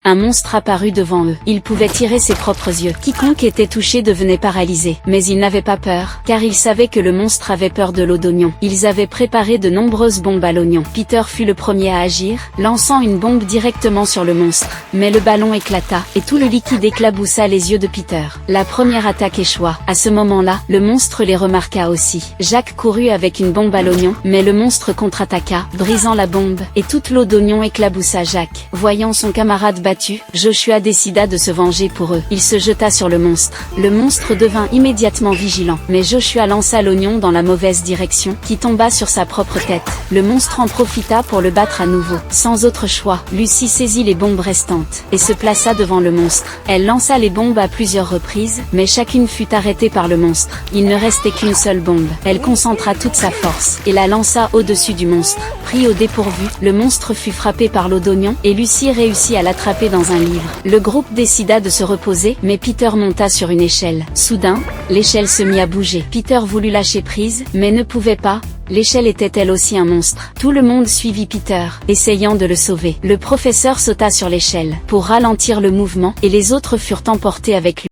un monstre apparut devant eux. Il pouvait tirer ses propres yeux. Quiconque était touché devenait paralysé. Mais ils n'avaient pas peur, car ils savaient que le monstre avait peur de l'eau d'oignon. Ils avaient préparé de nombreuses bombes à l'oignon. Peter fut le premier à agir, lançant une bombe directement sur le monstre. Mais le ballon éclata, et tout le liquide éclaboussa les yeux de Peter. La première attaque échoua. À ce moment-là, le monstre les remarqua aussi. Jacques courut avec une bombe à l'oignon, mais le monstre contre-attaqua, brisant la bombe, et toute l'eau d'oignon éclaboussa Jacques. Voyant son camarade battu, Joshua décida de se venger pour eux. Il se jeta sur le monstre. Le monstre devint immédiatement vigilant, mais Joshua lança l'oignon dans la mauvaise direction, qui tomba sur sa propre tête. Le monstre en profita pour le battre à nouveau. Sans autre choix, Lucie saisit les bombes restantes, et se plaça devant le monstre. Elle lança les bombes à plusieurs reprises, mais chacune fut arrêtée par le monstre. Il ne restait qu'une seule bombe. Elle concentra toute sa force, et la lança au-dessus du monstre. Pris au dépourvu, le monstre fut frappé par l'eau d'oignon, et Lucie réussit à l'attraper dans un livre. Le groupe décida de se reposer, mais Peter monta sur une échelle. Soudain, l'échelle se mit à bouger. Peter voulut lâcher prise, mais ne pouvait pas. L'échelle était elle aussi un monstre. Tout le monde suivit Peter, essayant de le sauver. Le professeur sauta sur l'échelle, pour ralentir le mouvement, et les autres furent emportés avec lui.